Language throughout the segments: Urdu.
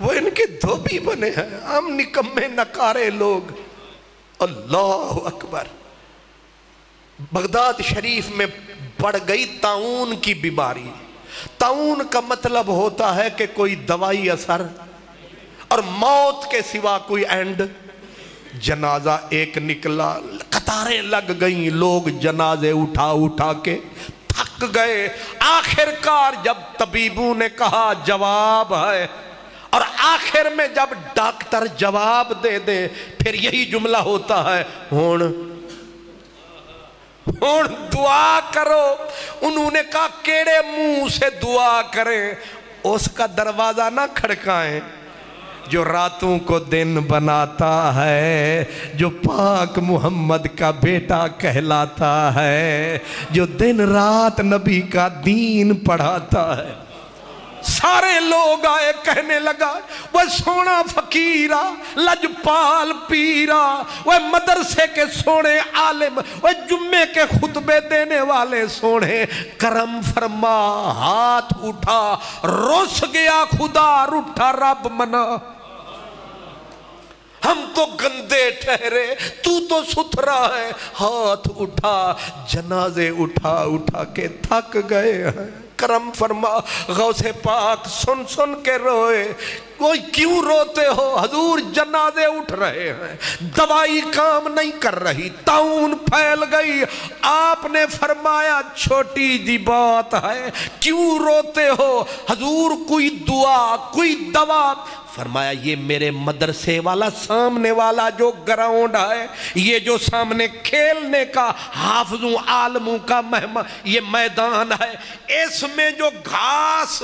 وہ ان کے دھوبی بنے ہیں، ہم نکمے نکارے لوگ۔ اللہ اکبر۔ بغداد شریف میں بڑھ گئی طاعون کی بیماری۔ طاعون کا مطلب ہوتا ہے کہ کوئی دوائی اثر اور موت کے سوا کوئی اینڈ۔ جنازہ ایک نکلا، قطاریں لگ گئیں، لوگ جنازے اٹھا اٹھا کے تھک گئے۔ آخر کار جب طبیبوں نے کہا جواب ہے، اور آخر میں جب ڈاکٹر جواب دے دے پھر یہی جملہ ہوتا ہے، ہون دعا کرو۔ انہوں نے کہا کیڑے منہ سے دعا کریں؟ اس کا دروازہ نہ کھڑکائیں جو راتوں کو دن بناتا ہے، جو پاک محمد کا بیٹا کہلاتا ہے، جو دن رات نبی کا دین پڑھاتا ہے۔ سارے لوگ آئے، کہنے لگا وہ سونا فقیرہ، لجپال پیرہ، وہ مدرسے کے سونے عالم، وہ جمعے کے خطبے دینے والے سونے، کرم فرما، ہاتھ اٹھا، رس گیا خدا، روٹھا رب منا۔ ہم تو گندے ٹھہرے، تو ستھرا ہے، ہاتھ اٹھا، جنازے اٹھا اٹھا کے تھک گئے ہیں، کرم فرما۔ غوث پاک سن سن کے روئے، کوئی کیوں روتے ہو؟ حضور جنازے اٹھ رہے ہیں، دوائی کام نہیں کر رہی، طاعون پھیل گئی۔ آپ نے فرمایا چھوٹی جی بات ہے، کیوں روتے ہو؟ حضور کوئی دعا، کوئی دوا۔ فرمایا یہ میرے مدرسے والا سامنے والا جو گراؤنڈ ہے، یہ جو سامنے کھیلنے کا حافظوں عالموں کا یہ میدان ہے، اس میں جو گھاس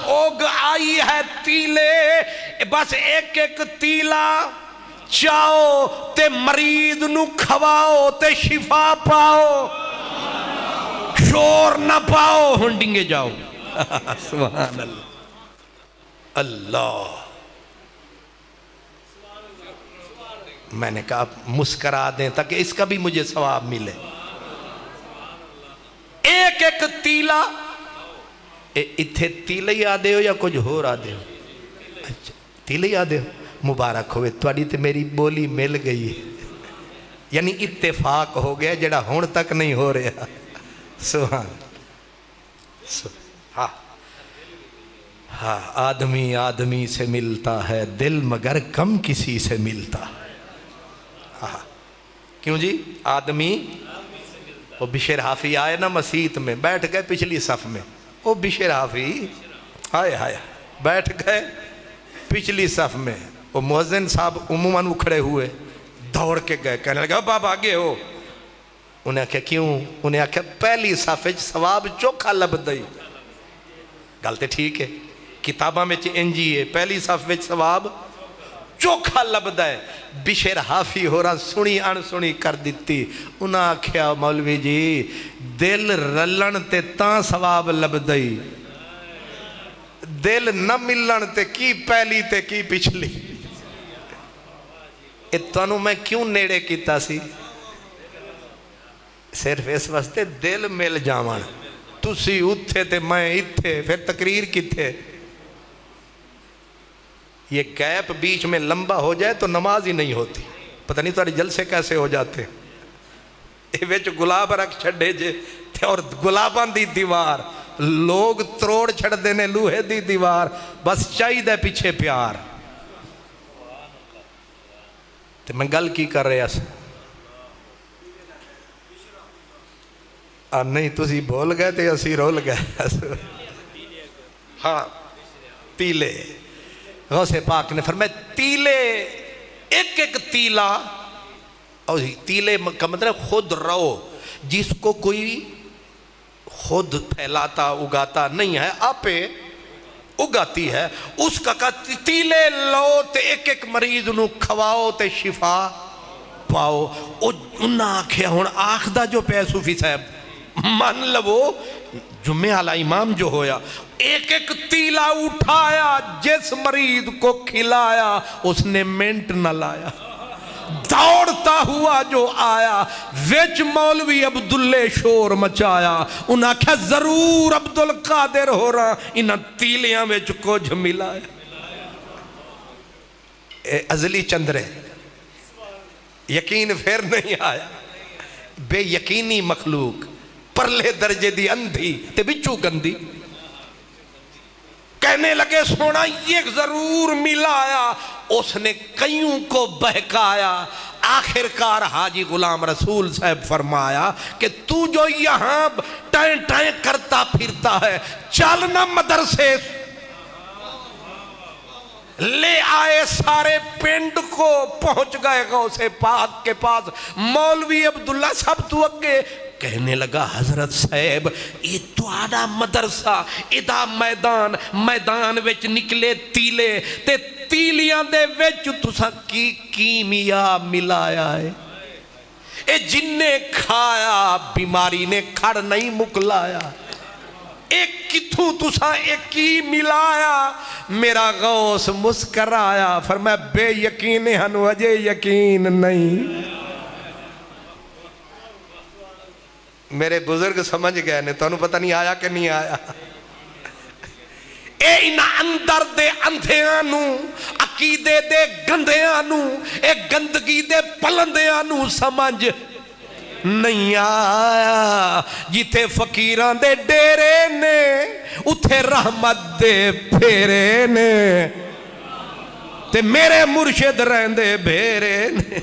اگ آئی ہے، تیلے، بس ایک ایک تیلا چاؤ تے مریض نو کھواؤ تے شفا پاؤ، شور نہ پاؤ، ہنڈنگے جاؤ۔ سبحان اللہ۔ اللہ، میں نے کہا مسکرا دیں تاکہ اس کا بھی مجھے ثواب ملے۔ ایک ایک تیلا، اتھے تیلے ہی آدھے ہو یا کچھ ہو رہا دے ہو؟ اچھا تیلے ہی آدھے ہو، مبارک ہوئے، توڑی تے میری بولی مل گئی ہے، یعنی اتفاق ہو گیا جڑا ہون تک نہیں ہو رہا۔ سبحان۔ ہاں، آدمی آدمی سے ملتا ہے، دل مگر کم کسی سے ملتا ہے۔ ہاں کیوں جی؟ آدمی، وہ بشیر حافی آئے نا مسیت میں، بیٹھ گئے پچھلی صف میں، وہ بشیر حافی آئے بیٹھ گئے پچھلی صف میں، وہ مؤذن صاحب عموماً اکھڑے ہوئے، دوڑ کے گئے، کہنے لگا باب آگے ہو۔ انہیں کہا کیوں؟ انہیں کہا پہلی صف وچ ثواب چوکھا لب دئی۔ گلتے ٹھیک ہے، کتاباں میں انجی ہے، پہلی صف وچ ثواب چوکھا لبدا ہے۔ بشیر حافی ہو رہا سنی ان سنی کر دیتی۔ انہاں کہا مولوی جی دل رلن تے تاں ثواب لبدئی، دل نہ ملن تے کی پہلی تے کی پچھلی۔ اتنوں میں کیوں نیڑے کیتا سی؟ صرف اس واسطے دل مل جاوان، تسی اتھے تے میں اتھے، پھر تقریر کتھے؟ یہ گیپ بیچ میں لمبا ہو جائے تو نماز ہی نہیں ہوتی۔ پتہ نہیں تمہارے جلسے کیسے ہو جاتے، وچ گلاب رکھ چھڑے جے اور گلاباں دی دیوار، لوگ تروڑ چھڑ دینے لوہے دی دیوار، بس چاہی دے پیچھے پیار۔ تو میں گل کی کر رہے ہیں؟ نہیں تسی بول گئے تھے اسی رول گئے۔ ہاں تیلے، غوث پاک نے فرمایا تیلے، ایک ایک تیلا، اور تیلے کا مطلب خود رو، جس کو کوئی خود پھیلاتا اگاتا نہیں ہے، آپے اگاتی ہے، اس کا کہا تیلے لو تے ایک ایک مریض نو کھواؤ تے شفا پاؤ۔ انہاں آکھیا ہون آخدہ جو پہ صوفی صاحب مان لو، جمعہ والا امام جو ہویا، ایک ایک تیلا اٹھایا، جس مریض کو کھلایا اس نے منٹ نہ لایا، دوڑتا ہوا جو آیا ویچ مولوی عبداللہ شور مچایا انہاں کہا ضرور عبدالقادر ہو رہا انہاں تیلیاں ویچ کچھ ملا ہے ازلی چندرے یقین پھر نہیں آیا بے یقینی مخلوق پرلے درجے دی اندھی تے بچو گندی کہنے لگے سونا یہ ضرور ملایا اس نے کئیوں کو بہکایا آخرکار حاجی غلام رسول صاحب فرمایا کہ تو جو یہاں ٹائیں ٹائیں کرتا پھرتا ہے چلنا مدرسے لے آئے سارے پینڈ کو پہنچ گئے غوث پاک کے پاس مولوی عبداللہ صاحب تو اگے کہنے لگا حضرت صاحب یہ تو آدھا مدرسہ ادھا میدان وچ نکلے تیلے تے تیلیاں دے وچ تسا کی کیمیا ملایا ہے اے جن نے کھایا بیماری نے کھڑ نہیں مکلایا ایک کتھوں تسا ایک کی ملایا میرا غوث مسکرایا فرمایا بے یقین ہنو اجے یقین نہیں میرے بزرگ سمجھ گئے نے تو انہوں پتہ نہیں آیا کہ نہیں آیا اے انہ اندر دے اندھیانو عقیدے دے گندیانو اے گندگی دے پلندیانو سمجھ نہیں آیا جیتے فقیران دے ڈیرے نے اتھے رحمت دے پھیرے نے تے میرے مرشد رہندے بھیرے نے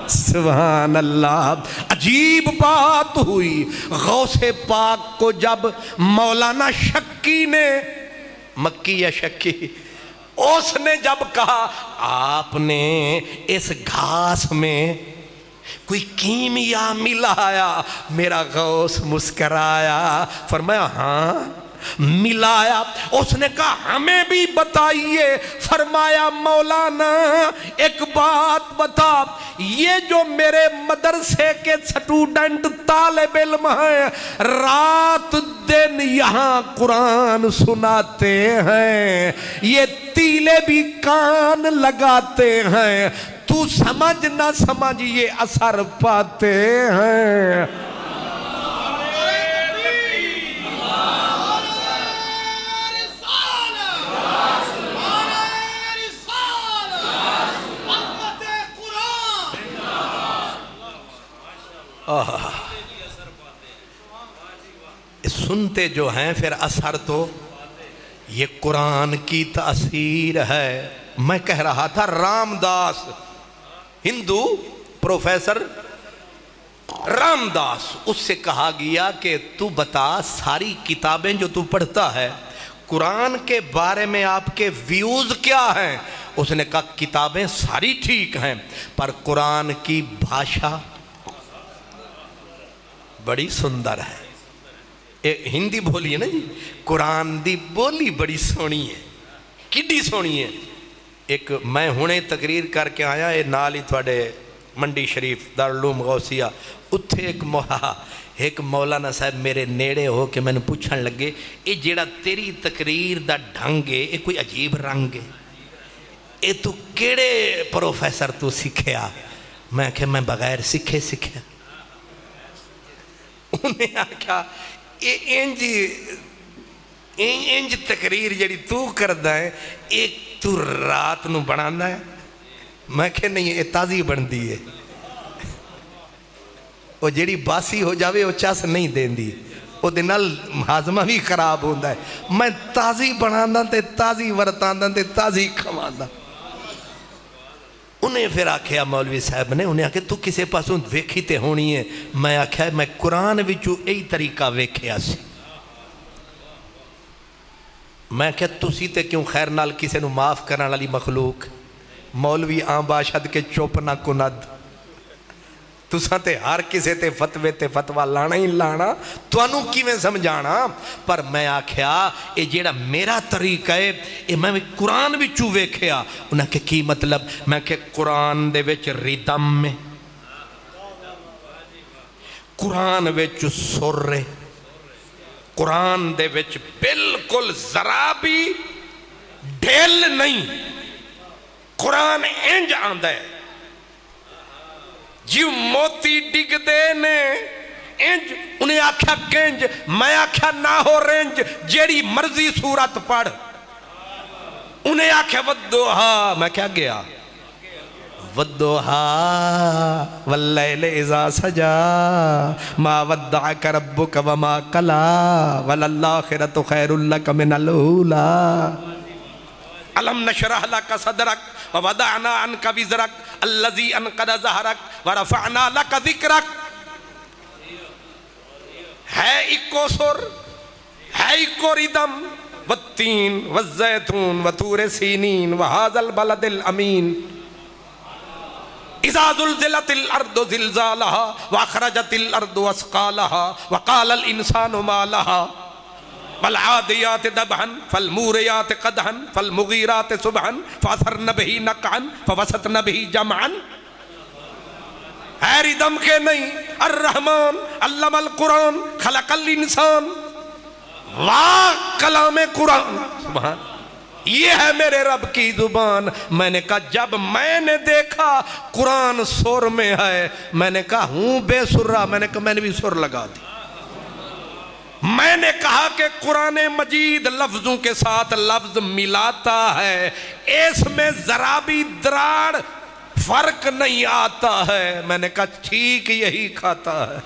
سبحان اللہ عجیب بات ہوئی غوث پاک کو جب مولانا شکی نے مکی یا شکی اس نے جب کہا آپ نے اس گھاس میں کوئی کیمیا ملایا میرا غوث مسکرایا فرمایا ہاں ملایا اس نے کہا ہمیں بھی بتائیے فرمایا مولانا ایک بات بتا یہ جو میرے مدرسے کے سٹوڈنٹ طالب علم ہیں رات دن یہاں قرآن سناتے ہیں یہ تیلے بھی کان لگاتے ہیں تو سمجھ نہ سمجھ یہ اثر پاتے ہیں سنتے جو ہیں پھر اثر تو یہ قرآن کی تاثیر ہے میں کہہ رہا تھا رام داس ہندو پروفیسر رام داس اس سے کہا گیا کہ تو بتا ساری کتابیں جو تو پڑھتا ہے قرآن کے بارے میں آپ کے ویوز کیا ہیں اس نے کہا کتابیں ساری ٹھیک ہیں پر قرآن کی بھاشا بڑی سندر ہے ہندی بولی ہے نا جی قرآن دی بولی بڑی سونی ہے کڈی سونی ہے ایک میں ہونے تقریر کر کے آیا ہے نال ہی تھوڑے منڈی شریف دارالعلوم غوثیہ اتھے ایک مولانا صاحب میرے نیڑے ہو کہ میں نے پوچھن لگے اے جیڑا تیری تقریر دا ڈھنگے اے کوئی عجیب رنگ ہے اے تو کیڑے پروفیسر تو سکھیا میں کہ میں بغیر سکھے انہیں آکھا انج تقریر جڑی تو کردہ ہے ایک تو رات نو بنانا ہے میں کہ نہیں یہ تازی بن دی ہے وہ جڑی باسی ہو جاوے وہ چاس نہیں دین دی وہ دنال ہاضمہ بھی خراب ہوندہ ہے میں تازی بنانا تے تازی ورتانا تے تازی کھوانا انہیں پھر آکھیا مولوی صاحب نے انہیں آکھیا تو کسے پاسوں ویکھی تے ہونی ہے میں آکھیا میں قرآن وچو ای طریقہ ویکھیا سی میں کہ تسی تے کیوں خیر نال کسے نو معاف کرنا والی مخلوق مولوی آن باشد کے چوپ نہ کند تساں تے ہر کسے تے فتوے تے فتوہ لانا ہی لانا تو انو کی میں سمجھانا پر میں آکھیا اے جیڑا میرا طریقہ ہے اے میں قرآن بھی چووے کھیا انہاں کہ کی مطلب میں کہ قرآن دے وچ ریدم میں قرآن وچ سرے قرآن دے وچ بالکل ذرا بھی ڈھیل نہیں قرآن انج آندہ ہے جی موتی ڈگ دے نے انج انہیں آکھا کنج میں آکھا نہ ہو رنج جیڑی مرضی صورت پڑھ انہیں آکھا ودوہا میں کیا گیا ودوہا واللیل اذا سجا ما ودعک ربک وما قلا وللآخرۃ خیر لک من الاولی علم نشرح لک صدرک ووضعنا عنک وزرک الذی انقض ظہرک ورفعنا لک ذکرک ہے اکو سر ہے اکو ردم والتین والزیتون وطور سینین وہذا البلد الامین اذا زلزلت الارض زلزالها واخرجت الارض اسقالها وقال الانسان ما لها والعادیات دبحا فالموریات قدحا فالمغیرات صبحا فاثرن به نقعا فوسطن به جمعا ہے ردم کے نہیں الرحمن علم القرآن خلق الانسان واہ کلام قرآن سبحان یہ ہے میرے رب کی زبان میں نے کہا جب میں نے دیکھا قرآن سر میں ہے میں نے کہا ہوں بے سر رہا میں نے کہا میں نے بھی سر لگا دی میں نے کہا کہ قرآن مجید لفظوں کے ساتھ لفظ ملاتا ہے اس میں ذرا بھی دراڑ فرق نہیں آتا ہے میں نے کہا ٹھیک یہی کھاتا ہے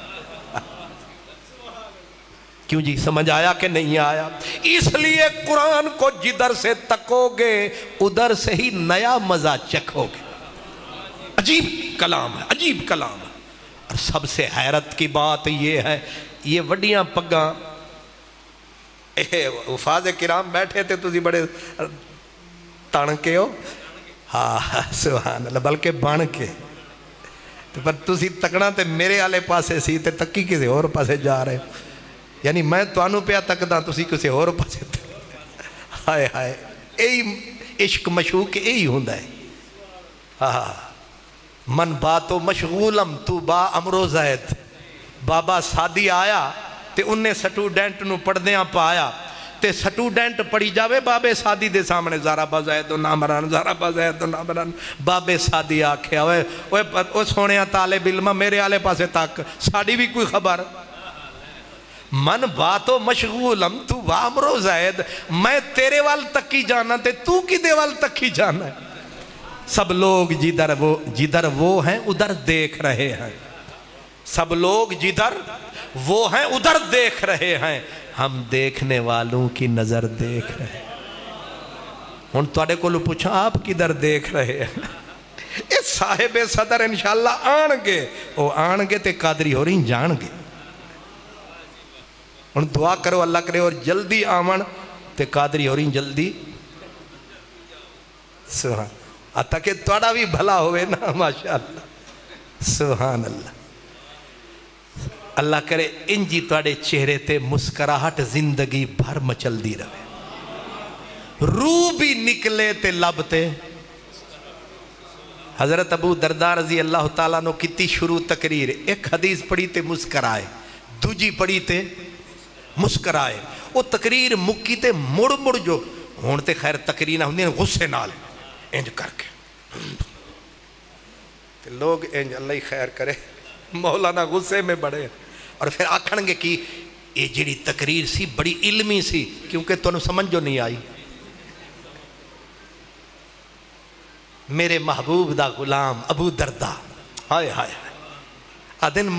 کیوں جی سمجھ آیا کہ نہیں آیا اس لیے قرآن کو جدھر سے تکو گے ادھر سے ہی نیا مزہ چکھو گے عجیب کلام ہے عجیب کلام ہے اور سب سے حیرت کی بات یہ ہے یہ وڈیاں پگاں وفاظ کرام بیٹھے تھے تسی بڑے تانکے ہو ہاں سبحان اللہ بلکہ بان کے پر تسی تکنا تے میرے آلے پاسے سی تے تکی کسی اور پاسے جا رہے یعنی میں توانو پیا تکدا تسی کسی اور پاسے ہائے ہائے ایہی عشق مشوق ایہی ہوندہ ہے من باتو مشغولم تو با امرو زید بابا سادی آیا تے انہیں سٹوڈنٹ نو پڑھ دیاں پایا تے سٹوڈنٹ پڑھی جاوے بابے سادی دے سامنے زارا بازید و نامران زارا بازید و نامران بابے سادی آکھیا اوہ سونیاں طالب علمہ میرے آلے پاسے تک ساڑی بھی کوئی خبر من باتو مشغولم تو وامرو زید میں تیرے وال تکی جانا تے تو کی دے وال تکی جانا ہے سب لوگ جدھر وہ ہیں ادھر دیکھ رہے ہیں سب لوگ جدھر وہ ہیں ادھر دیکھ رہے ہیں ہم دیکھنے والوں کی نظر دیکھ رہے ہیں ان توڑے کو لو پوچھا آپ کدھر دیکھ رہے ہیں اس صاحب صدر انشاءاللہ آنگے وہ آنگے تے قادری ہو رہی جانگے ان دعا کرو اللہ کرے اور جلدی آمن تے قادری ہو رہی جلدی سبحان آتا کہ توڑا بھی بھلا ہوئے نا ماشاءاللہ سبحان اللہ اللہ کرے انجی توڑے چہرے تے مسکراہٹ زندگی بھر مچل دی رہے روح بھی نکلے تے لب تے حضرت ابو دردار رضی اللہ تعالیٰ نو کتی شروع تقریر ایک حدیث پڑھی تے مسکرائے دوجی پڑھی تے مسکرائے وہ تقریر مکی تے مڑ مڑ جو ہونتے خیر تقریر نہ ہوندی غصے نال انج کر کے تے لوگ انج اللہ خیر کرے مولانا غصے میں بڑے اور پھر آکھنگے کی یہ جڑی تقریر سی بڑی علمی سی کیونکہ تو نے سمجھ جو نہیں آئی میرے محبوب دا غلام ابو دردہ ہائے ہائے آدھن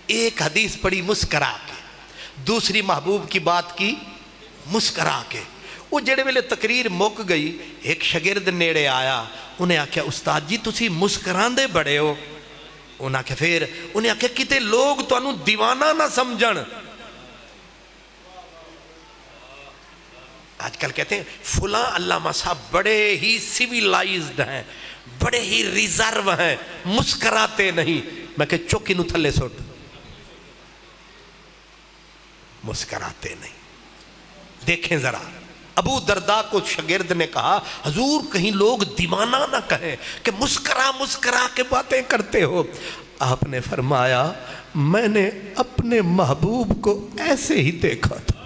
ایک حدیث پڑھی مسکرا کے دوسری محبوب کی بات کی مسکرا کے وہ جڑے ویلے تقریر موک گئی ایک شگرد نیڑے آیا انہیں آکھیا استاد جی تسی مسکران دے بڑے ہو انہیں آکھیا پھر انہیں آکھیا کتے لوگ تو انہوں دیوانہ نہ سمجھن آج کل کہتے ہیں فلاں علامہ صاحب بڑے ہی سیویلائزڈ ہیں بڑے ہی ریزرو ہیں مسکراتے نہیں میں کہ چوکی نو تھلے سوٹ مسکراتے نہیں دیکھیں ذرا ابو دردہ کو شگرد نے کہا حضور کہیں لوگ دیوانہ نہ کہیں کہ مسکرا مسکرا کے باتیں کرتے ہو آپ نے فرمایا میں نے اپنے محبوب کو ایسے ہی دیکھا تھا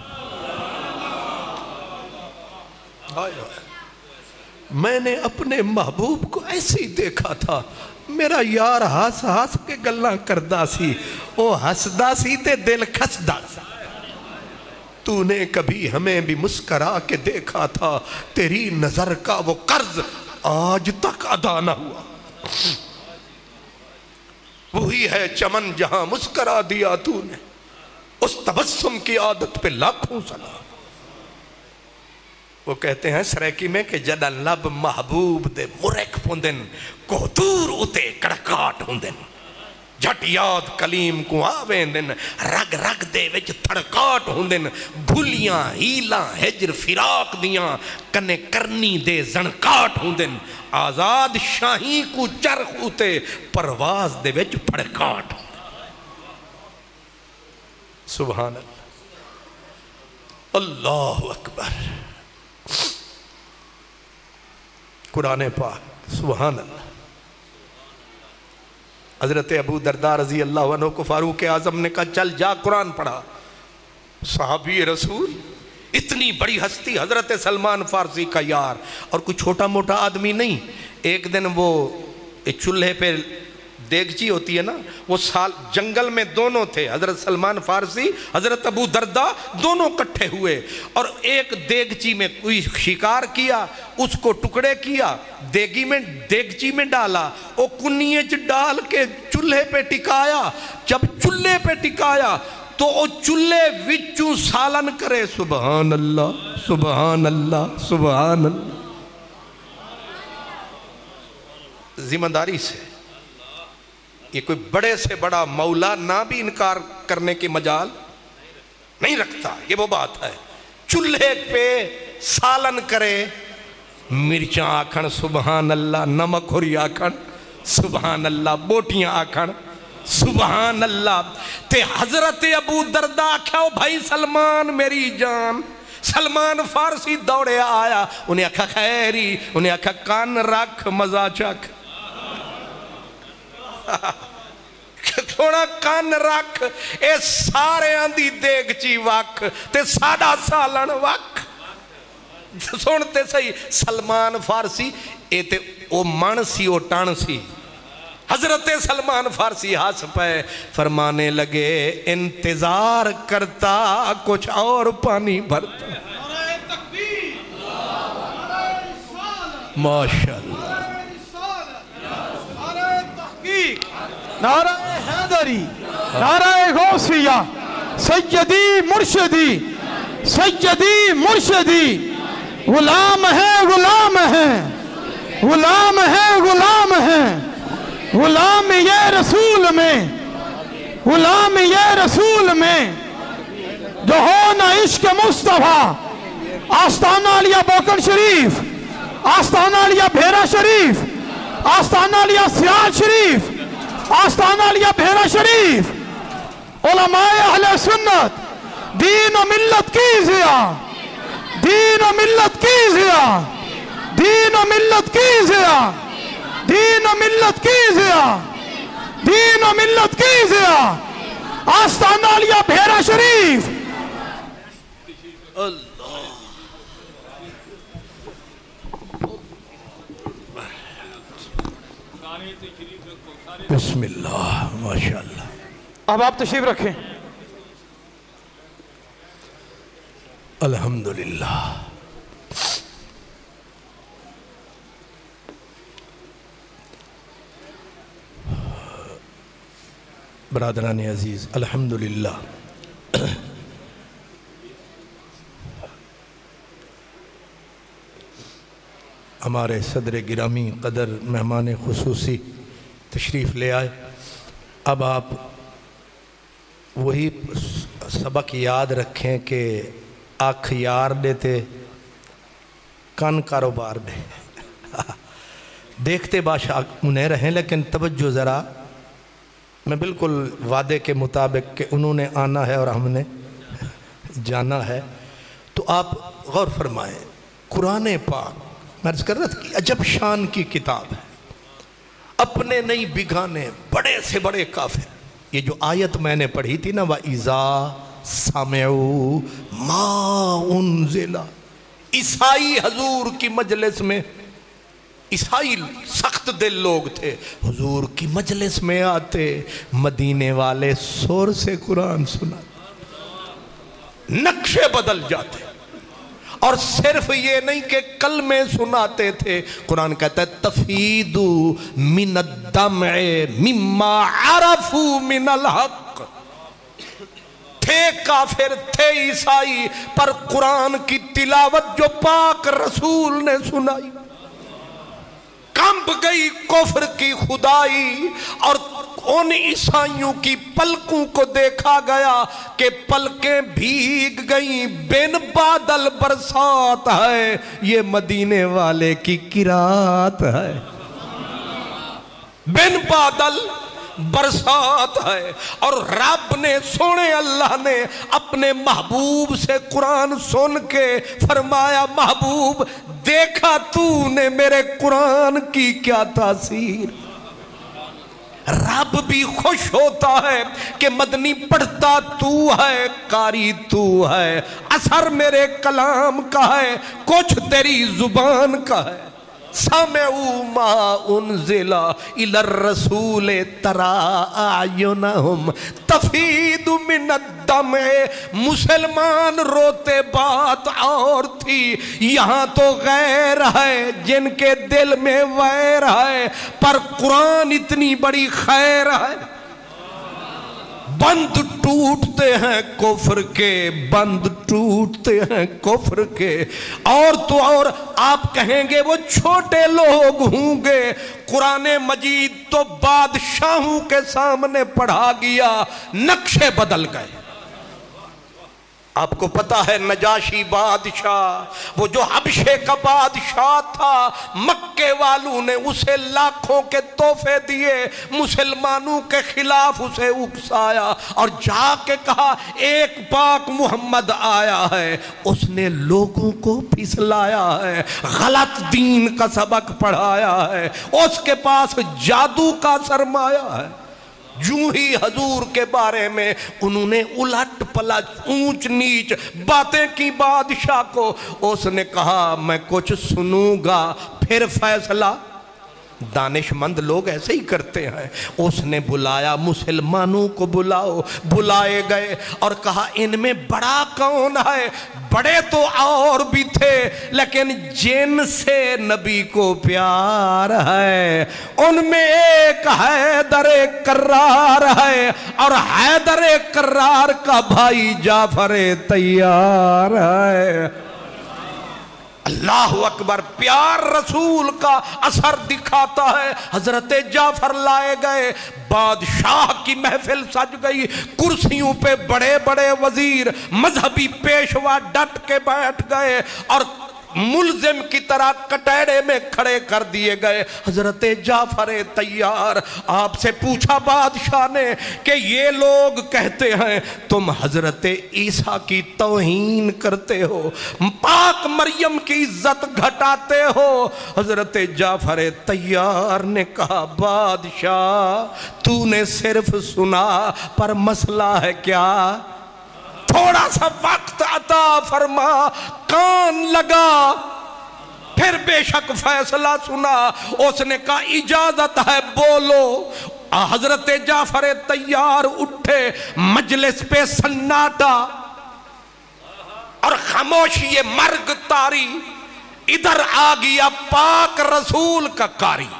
میں نے اپنے محبوب کو ایسے ہی دیکھا تھا میرا یار ہس ہس کے گلاں کردا سی او ہسدا سی تے دل کھسدا سی تو نے کبھی ہمیں بھی مسکرا کے دیکھا تھا تیری نظر کا وہ قرض آج تک ادا نہ ہوا وہی ہے چمن جہاں مسکرا دیا تو نے اس تبسم کی عادت پہ لاکھوں سلام وہ کہتے ہیں سریکی میں کہ جدہ لب محبوب دے مرک پوندن کو دور اتے کڑکاٹ ہوندن جھٹ یاد کلیم کو آویں دن رگ رگ دے وچ تھڑکاٹ ہوندن بھولیاں ہیلاں ہجر فراق دیاں کنے کرنی دے زنکاٹ ہوندن آزاد شاہی کو چرخ اتے پرواز دے وچ پھڑکاٹ ہوندن سبحان اللہ اللہ اکبر قرآن پاک سبحان اللہ حضرت ابو درداء رضی اللہ عنہ کو فاروق اعظم نے کہا چل جا قرآن پڑھا صحابی رسول اتنی بڑی ہستی حضرت سلمان فارسی کا یار اور کوئی چھوٹا موٹا آدمی نہیں ایک دن وہ چولہے پہ دیگچی ہوتی ہے نا وہ جنگل میں دونوں تھے حضرت سلمان فارسی حضرت ابو درداء دونوں کٹھے ہوئے اور ایک دیگچی میں کوئی شکار کیا اس کو ٹکڑے کیا دیگچی میں ڈالا وہ کنیچ ڈال کے چولہے پہ ٹکایا جب چولہے پہ ٹکایا تو وہ چولہے وچوں سالن کرے سبحان اللہ سبحان اللہ سبحان اللہ ذمہ داری سے یہ کوئی بڑے سے بڑا مولا نہ بھی انکار کرنے کی مجال نہیں رکھتا یہ وہ بات ہے چولہے پہ سالن کرے مرچاں آکھن سبحان اللہ نمک ہوری آکھن سبحان اللہ بوٹیاں آکھن سبحان اللہ تے حضرت ابو درداء آکھاؤ بھائی سلمان میری جان سلمان فارسی دوڑے آیا انہیں آکھا خیری انہیں آکھا کان رکھ مزہ چک تھوڑا کان رکھ اے سارے آندھی دیگچی وک تے ساڑا سالن وک سنتے صحیح سلمان فارسی اے تے او من سی او ٹان سی حضرت سلمان فارسی ہاتھ پہ فرمانے لگے انتظار کرتا کچھ اور پانی بھرتا ماشاءاللہ نعرہ حیدری نعرہ غوثیہ سیدی مرشدی سیدی مرشدی غلام ہے غلام ہے غلام ہے غلام ہے غلام یہ رسول میں غلام یہ رسول میں جو ہو نہ عشق مصطفیٰ آستانہ لیا بوکن شریف آستانہ لیا بھیرا شریف آستانہ لیا سیال شریف آستانہ لیا بھیرا شریف علماء اہل سنت دین و ملت کی ضیاء دین و ملت کی ضیاء دین و ملت کی ضیاء دین و ملت کی ضیاء دین و ملت کی ضیاء آستانہ لیا بھیرا شریف بسم اللہ ماشاءاللہ اب آپ تشریف رکھیں الحمدللہ برادران عزیز الحمدللہ ہمارے صدر گرامی قدر مہمان خصوصی تشریف لے آئے اب آپ وہی سبق یاد رکھیں کہ آنکھ یار دیتے کان کاروبار دے دیکھتے بادشاہ انہیں رہیں لیکن توجہ ذرا میں بالکل وعدے کے مطابق کہ انہوں نے آنا ہے اور ہم نے جانا ہے تو آپ غور فرمائیں قرآن پاک میں عرض کر رہا تھا کہ عجب شان کی کتاب ہے اپنے نہیں بگانے بڑے سے بڑے کافر یہ جو آیت میں نے پڑھی تھی نا وَإِذَا سَمِعُوا مَا أُنزِلَ عیسائی حضور کی مجلس میں عیسائی سخت دل لوگ تھے، حضور کی مجلس میں آتے، مدینے والے زور سے قرآن سناتے، نقشے بدل جاتے، اور صرف یہ نہیں کہ کلمے سناتے تھے، قرآن کہتا ہے تفیدو من الدمع مما عرفو من الحق. تھے کافر، تھے عیسائی، پر قرآن کی تلاوت جو پاک رسول نے سنائی، کمب گئی کفر کی خدائی، اور ان عیسائیوں کی پلکوں کو دیکھا گیا کہ پلکیں بھیگ گئیں، بن بادل برسات ہے، یہ مدینے والے کی قرات ہے. بن بادل برسات ہے. اور رب نے، سونے اللہ نے اپنے محبوب سے قرآن سن کے فرمایا محبوب دیکھا تو نے میرے قرآن کی کیا تاثیر. رب بھی خوش ہوتا ہے کہ مدنی پڑھتا تو ہے، قاری تو ہے، اثر میرے کلام کا ہے، کچھ تیری زبان کا ہے. سمعوا ما انزل الى الرسول ترى اعینہم تفید من الدمع. مسلمان روتے بات اور تھی، یہاں تو غیر ہے جن کے دل میں ویر ہے، پر قرآن اتنی بڑی خیر ہے. بند ٹوٹتے ہیں کفر کے، بند ٹوٹتے ہیں کفر کے. اور تو اور آپ کہیں گے وہ چھوٹے لوگ ہوں گے، قرآن مجید تو بادشاہوں کے سامنے پڑھا گیا، نقشے بدل گئے. آپ کو پتا ہے نجاشی بادشاہ، وہ جو حبشے کا بادشاہ تھا، مکے والوں نے اسے لاکھوں کے تحفے دیے، مسلمانوں کے خلاف اسے اکسایا، اور جا کے کہا ایک پاک محمد آیا ہے. اس نے لوگوں کو پھسلایا ہے، غلط دین کا سبق پڑھایا ہے، اس کے پاس جادو کا سرمایہ ہے. جو ہی حضور کے بارے میں انہوں نے الٹ پلٹ اونچ نیچ باتیں کی بادشاہ کو، اس نے کہا میں کچھ سنوں گا پھر فیصلہ. دانش مند لوگ ایسے ہی کرتے ہیں. اس نے بلایا مسلمانوں کو، بلاؤ. بلائے گئے اور کہا ان میں بڑا کون ہے؟ بڑے تو اور بھی تھے لیکن جن سے نبی کو پیار ہے ان میں ایک حیدر کرار ہے، اور حیدر کرار کا بھائی جعفر تیار ہے. اللہ اکبر. پیار رسول کا اثر دکھاتا ہے. حضرت جعفر لائے گئے، بادشاہ کی محفل سج گئی، کرسیوں پہ بڑے بڑے وزیر، مذہبی پیشوا ڈٹ کے بیٹھ گئے اور ملزم کی طرح کٹیڑے میں کھڑے کر دیے گئے. حضرت جعفر تیار. آپ سے پوچھا بادشاہ نے کہ یہ لوگ کہتے ہیں تم حضرت عیسیٰ کی توہین کرتے ہو، پاک مریم کی عزت گھٹاتے ہو. حضرت جعفر تیار نے کہا بادشاہ تو نے صرف سنا، پر مسئلہ ہے کیا؟ تھوڑا سا وقت عطا فرما. کان لگا، پھر بے شک فیصلہ سنا. اس نے کہا اجازت ہے بولو. حضرت جعفر تیار اٹھے، مجلس پہ سناٹا اور خاموشی مرگ تاری. ادھر آ گیا پاک رسول کا قاری،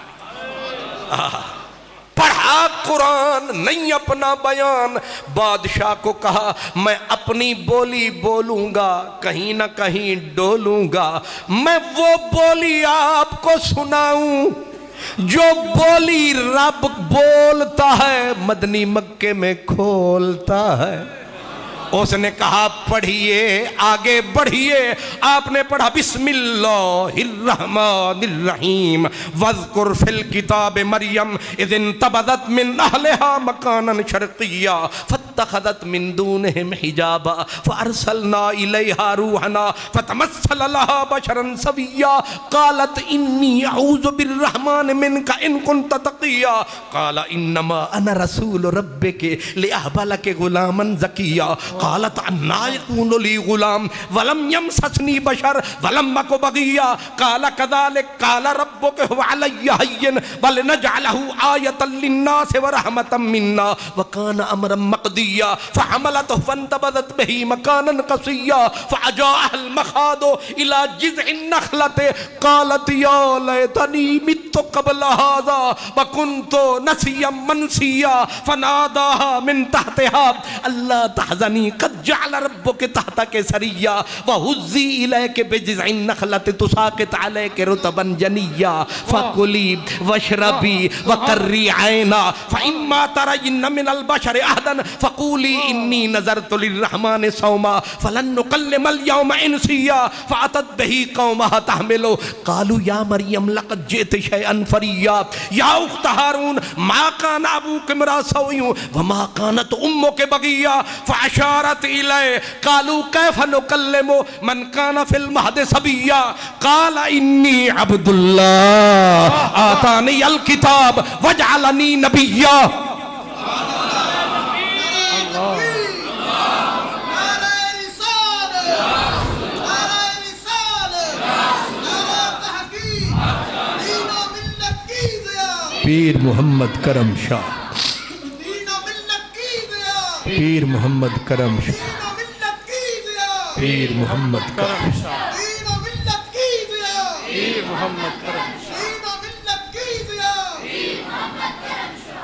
پڑھا قرآن، نہیں اپنا بیان. بادشاہ کو کہا میں اپنی بولی بولوں گا، کہیں نہ کہیں ڈولوں گا. میں وہ بولی آپ کو سناؤں جو بولی رب بولتا ہے مدنی مکے میں کھولتا ہے. اس نے کہا پڑھیے، آگے بڑھیے. آپ نے پڑھا بسم اللہ الرحمن الرحیم وَاذْكُرْ فِي الْكِتَابِ مَرْيَمْ اِذْ انْتَبَذَتْ مِنْ أَهْلِهَا مَكَانًا شَرْقِيًّا فاتخذت من دونهم حجابا فارسلنا الیہا روحنا فتمثل لها بشرا سویا قالت انی اعوذ بالرحمن منک ان كنت تقیا قال انما انا رسول ربک لأہب لک غلاما زکیا قالت انا یکون لی غلام ولم یمسسنی بشر ولم اک بغیا قال كذلك قال ربك هو علی هین ولنجعله آیة للناس ورحمة منا وكان امرا مقضیا فحملته فانتبذت به مكانا قصیا فأجاءها المخاض الى جذع النخلة قالت یا لیتنی مت قبل هذا وكنت نسیا منسیا فناداها من تحتها الا تحزنی قد جعل ربك تحتك سریا وهزی الیک بجذع النخلة تساقط علیک رطبا جنیا فکلی واشربی وقری عینا فإما ترین من البشر احدا فقولی انی نظرت للرحمن صوما فلن نکلم اليوم انسیا فاتت به قومها تحملو قالوا یا مریم لقد جئت شیئا فریا یا اخت ہارون ما کان ابوک امرا سوء وما کانت امک بغیا فاشارت الیہ قالوا کیف نکلم من کان فی المہد صبیا قال انی عبد اللہ آتانی الکتاب وجعلنی نبیا پیر محمد کرم شاہ پیر محمد کرم شاہ پیر محمد کرم شاہ پیر محمد کرم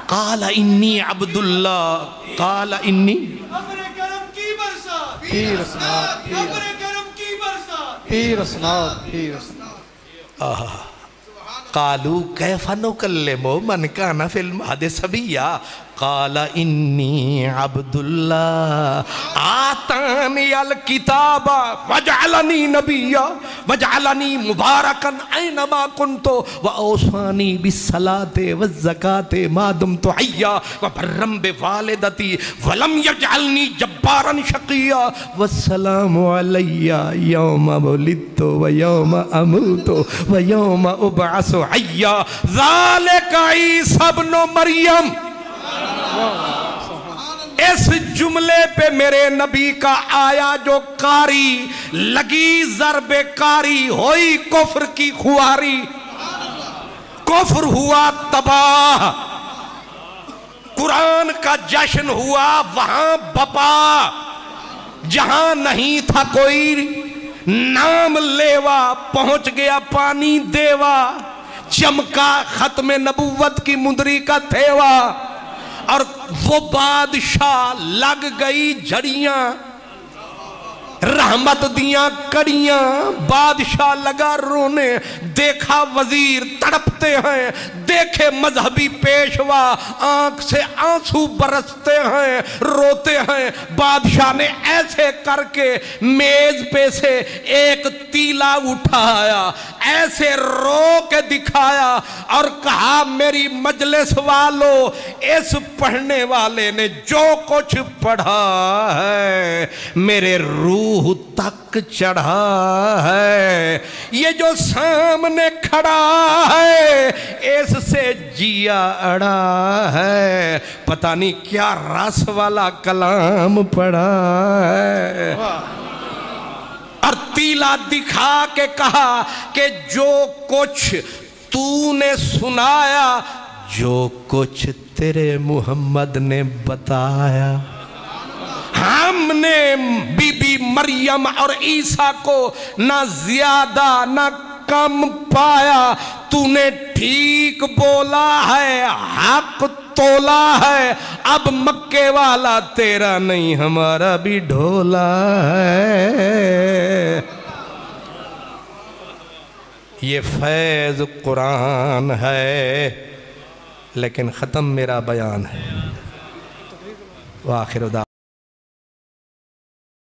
قال انی عبد اللہ قال انی ابر کرم کی برسات پیر اسناد ابر کرم کی برسات پیر اسناد پیر اسناد قالوا کیف نکلم من کان فی المہد صبیا قال انی عبد اللہ آتانی الکتاب وجعلنی نبیا وجعلنی مبارکا اینما کنتو واوصانی بالصلاة والزکاة ما دمت حیا وبرم بوالدتی ولم یجعلنی جبارا شقیا والسلام علی یوم ولدت ویوم اموت ویوم ابعث حیا ذالک عیسی ابن مریم اس جملے پہ میرے نبی کا آیا جو کاری لگی ضرب کاری ہوئی کفر کی خواری کفر ہوا تباہ قرآن کا جشن ہوا وہاں بپا جہاں نہیں تھا کوئی نام لیوا پہنچ گیا پانی دیوا چمکا ختم نبوت کی مندری کا تھیوا اور وہ بادشاہ لگ گئی جھڑیاں رحمت دیاں کڑیاں بادشاہ لگا رونے دیکھا وزیر تڑپتے ہیں دیکھے مذہبی پیشوا آنکھ سے آنسو برستے ہیں روتے ہیں بادشاہ نے ایسے کر کے میز پہ سے ایک تیلا اٹھایا ایسے رو کے دکھایا اور کہا میری مجلس والو اس پڑھنے والے نے جو کچھ پڑھا ہے میرے روح تک چڑھا ہے یہ جو سامنے کھڑا ہے اس سے جیا اڑا ہے پتہ نہیں کیا رس والا کلام پڑھا ہے اور تیلا دکھا کے کہا کہ جو کچھ تو نے سنایا جو کچھ تیرے محمد نے بتایا ہم نے بی بی مریم اور عیسیٰ کو نہ زیادہ نہ کم پایا تو نے ٹھیک بولا ہے حق تولا ہے اب مکے والا تیرا نہیں ہمارا بھی ڈھولا ہے یہ فیض قرآن ہے لیکن ختم میرا بیان ہے وآخر دعوانا